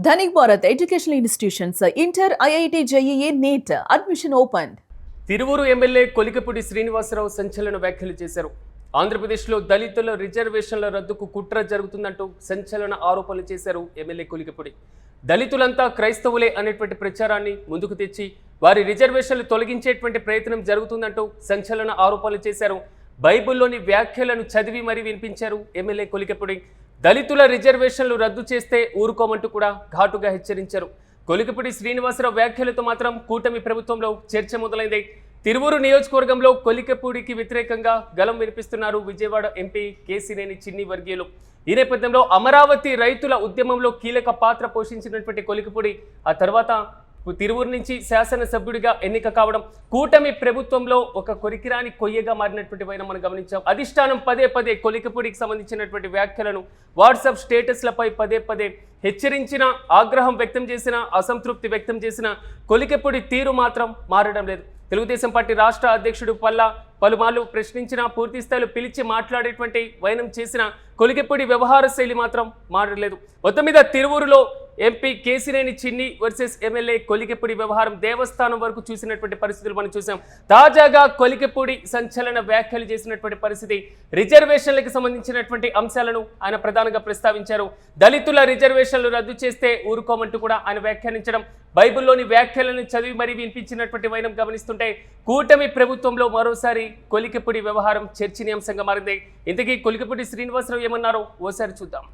Dhanik Bharat educational institutions inter IIT JEE NEET admission open. Tiruvuru MLA Kolikapudi Srinivasarao సంచలన వ్యాఖ్యలు చేశారు. ఆంధ్రప్రదేశ్లో దళితుల రిజర్వేషన్ల రద్దుకు కుట్ర జరుగుతుందంటూ సంచలన ఆరోపణలు చేశారు ఎమ్మెల్యే కొలికపూడి. దళితులంతా క్రైస్తవులే అనేటువంటి ప్రచారాన్ని ముందుకు తెచ్చి వారి రిజర్వేషన్లు తొలగించేటువంటి ప్రయత్నం జరుగుతుందంటూ సంచలన ఆరోపణలు చేశారు. బైబిల్లోని వ్యాఖ్యలను చదివి మరీ వినిపించారు ఎమ్మెల్యే కొలికపూడి. దళితుల రిజర్వేషన్లు రద్దు చేస్తే ఊరుకోమంటూ కూడా ఘాటుగా హెచ్చరించారు. కొలికపూడి శ్రీనివాసరావు వ్యాఖ్యలతో మాత్రం కూటమి ప్రభుత్వంలో చర్చ మొదలైంది. తిరువూరు నియోజకవర్గంలో కొలికపూడికి వ్యతిరేకంగా గలం వినిపిస్తున్నారు విజయవాడ ఎంపీ కేసినేని చిన్ని వర్గీయులు. ఈ నేపథ్యంలో అమరావతి రైతుల ఉద్యమంలో కీలక పాత్ర పోషించినటువంటి కొలికపూడి ఆ తర్వాత తిరువూరు నుంచి శాసనసభ్యుడిగా ఎన్నిక కావడం కూటమి ప్రభుత్వంలో ఒక కొరికిరాని కొయ్యగా మారినటువంటి వైన మనం గమనించాం. అధిష్టానం పదే పదే కొలికపూడికి సంబంధించినటువంటి వ్యాఖ్యలను వాట్సాప్ స్టేటస్లపై పదే పదే హెచ్చరించిన, ఆగ్రహం వ్యక్తం చేసిన, అసంతృప్తి వ్యక్తం చేసిన కొలికపూడి తీరు మాత్రం మారడం లేదు. తెలుగుదేశం పార్టీ రాష్ట్ర అధ్యక్షుడు పల్లా పలుమార్లు ప్రశ్నించిన, పూర్తి స్థాయిలో పిలిచి మాట్లాడేటువంటి వైనం చేసిన కొలికపూడి వ్యవహార శైలి మాత్రం మారలేదు. మొత్తం మీద తిరువూరులో ఎంపీ కేసినేని చిన్ని వర్సెస్ ఎమ్మెల్యే కొలికపూడి వ్యవహారం దేవస్థానం వరకు చూసినటువంటి పరిస్థితులు మనం చూసాం. తాజాగా కొలికపూడి సంచలన వ్యాఖ్యలు చేసినటువంటి పరిస్థితి. రిజర్వేషన్లకు సంబంధించినటువంటి అంశాలను ఆయన ప్రధానంగా ప్రస్తావించారు. దళితుల రిజర్వేషన్లు రద్దు చేస్తే ఊరుకోమంటూ కూడా ఆయన వ్యాఖ్యానించడం, బైబిల్లోని వ్యాఖ్యలను చదివి మరీ వినిపించినటువంటి వైనం గమనిస్తుంటే కూటమి ప్రభుత్వంలో మరోసారి కొలికపూడి వ్యవహారం చర్చనీయాంశంగా మారింది. ఇంతకీ కొలికపూడి శ్రీనివాసరావు ఏమన్నారో ఓసారి చూద్దాం.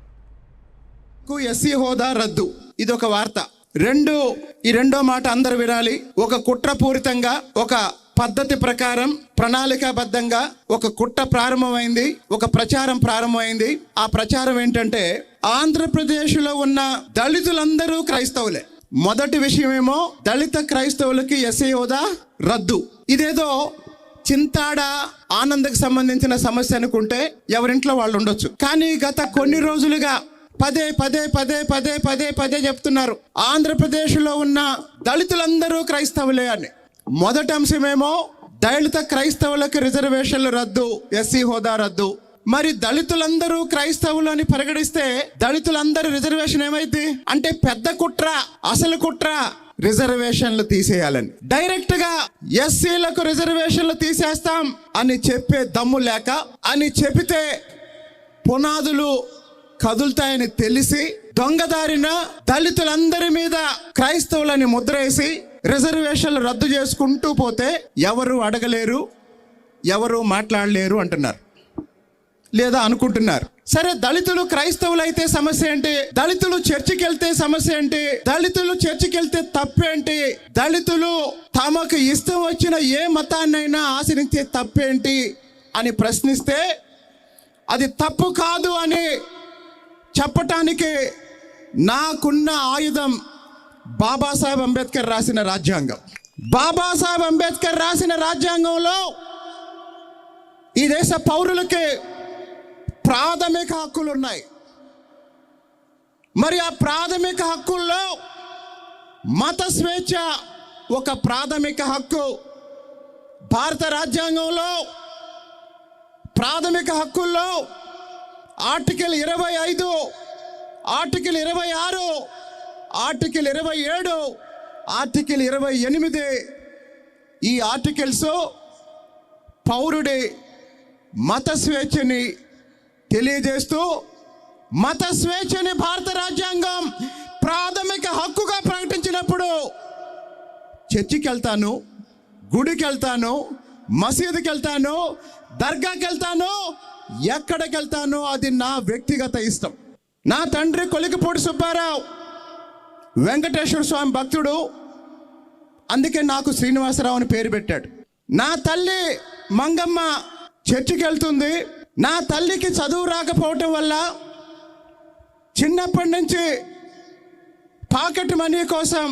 ఎస్సీ హోదా రద్దు, ఇదొక వార్త. ఈ రెండో మాట అందరు వినాలి. ఒక కుట్రపూరితంగా, ఒక పద్ధతి ప్రకారం, ప్రణాళికాబద్ధంగా ఒక కుట్ర ప్రారంభమైంది, ఒక ప్రచారం ప్రారంభమైంది. ఆ ప్రచారం ఏంటంటే ఆంధ్రప్రదేశ్లో ఉన్న దళితులందరూ క్రైస్తవులే. మొదటి విషయమేమో దళిత క్రైస్తవులకి ఎస్సీ హోదా రద్దు. ఇదేదో చింతాడ ఆనందకు సంబంధించిన సమస్య అనుకుంటే ఎవరింట్లో వాళ్ళు ఉండొచ్చు. కానీ గత కొన్ని రోజులుగా పదే పదే పదే పదే పదే పదే చెప్తున్నారు ఆంధ్రప్రదేశ్లో ఉన్న దళితులందరూ క్రైస్తవులే అని. మొదటి అంశమేమో దళిత క్రైస్తవులకు రిజర్వేషన్లు రద్దు, ఎస్సీ హోదా రద్దు. మరి దళితులందరూ క్రైస్తవులు అని పరిగణిస్తే దళితులందరూ రిజర్వేషన్ ఏమైంది అంటే పెద్ద కుట్ర, అసలు కుట్ర రిజర్వేషన్లు తీసేయాలని. డైరెక్ట్ గా ఎస్సీలకు రిజర్వేషన్లు తీసేస్తాం అని చెప్పే దమ్ము లేక, అని చెబితే పునాదులు కదులుతాయని తెలిసి దొంగదారిన దళితులందరి మీద క్రైస్తవులని ముద్రేసి రిజర్వేషన్లు రద్దు చేసుకుంటూ పోతే ఎవరు అడగలేరు, ఎవరు మాట్లాడలేరు అంటున్నారు, లేదా అనుకుంటున్నారు. సరే, దళితులు క్రైస్తవులు అయితే సమస్య ఏంటి? దళితులు చర్చికి వెళ్తే సమస్య ఏంటి? దళితులు చర్చికి వెళ్తే తప్పేంటి? దళితులు తమకు ఇష్టం వచ్చిన ఏ మతాన్నైనా ఆచరిస్తే తప్పేంటి అని ప్రశ్నిస్తే అది తప్పు కాదు అని చెప్పటానికి నాకున్న ఆయుధం బాబాసాహెబ్ అంబేద్కర్ రాసిన రాజ్యాంగం. బాబాసాహెబ్ అంబేద్కర్ రాసిన రాజ్యాంగంలో ఈ దేశ పౌరులకి ప్రాథమిక హక్కులు ఉన్నాయి. మరి ఆ ప్రాథమిక హక్కుల్లో మత స్వేచ్ఛ ఒక ప్రాథమిక హక్కు. భారత రాజ్యాంగంలో ప్రాథమిక హక్కుల్లో ఆర్టికల్ 25, ఆర్టికల్ 26, ఆర్టికల్ 27, ఆర్టికల్ 28 ఈ ఆర్టికల్స్ పౌరుడి మత స్వేచ్ఛని తెలియజేస్తూ, మత స్వేచ్ఛని భారత రాజ్యాంగం ప్రాథమిక హక్కుగా ప్రకటించినప్పుడు చర్చికి వెళ్తాను, గుడికి వెళ్తాను, మసీదుకి వెళ్తాను, దర్గాకి వెళ్తాను, ఎక్కడికి వెళ్తాను అది నా వ్యక్తిగత ఇష్టం. నా తండ్రి కొలికపూడి సుబ్బారావు వెంకటేశ్వర స్వామి భక్తుడు, అందుకే నాకు శ్రీనివాసరావు అని పేరు పెట్టాడు. నా తల్లి మంగమ్మ చర్చికి వెళ్తుంది. నా తల్లికి చదువు రాకపోవటం వల్ల చిన్నప్పటి నుంచి పాకెట్ మనీ కోసం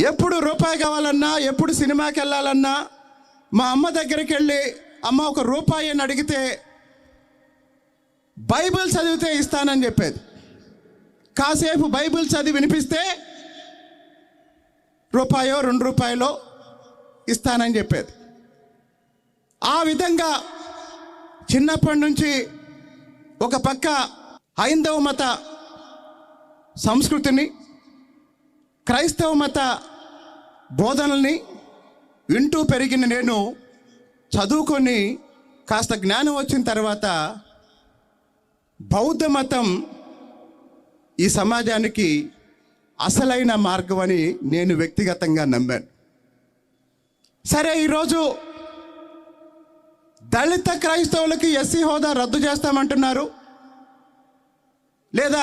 ఎప్పుడు రూపాయి కావాలన్నా, ఎప్పుడు సినిమాకి వెళ్ళాలన్నా మా అమ్మ దగ్గరికి వెళ్ళి, అమ్మ ఒక రూపాయి అని అడిగితే బైబిల్ చదివితే ఇస్తానని చెప్పేది. కాసేపు బైబిల్ చదివి వినిపిస్తే రూపాయో 2 రూపాయలో ఇస్తానని చెప్పేది. ఆ విధంగా చిన్నప్పటి నుంచి ఒక పక్క హైందవ మత సంస్కృతిని, క్రైస్తవ మత బోధనల్ని వింటూ పెరిగిన నేను చదువుకొని కాస్త జ్ఞానం వచ్చిన తర్వాత బౌద్ధ మతం ఈ సమాజానికి అసలైన మార్గం అని నేను వ్యక్తిగతంగా నమ్మాను. సరే, ఈరోజు దళిత క్రైస్తవులకి ఎస్సీ హోదా రద్దు చేస్తామంటున్నారు, లేదా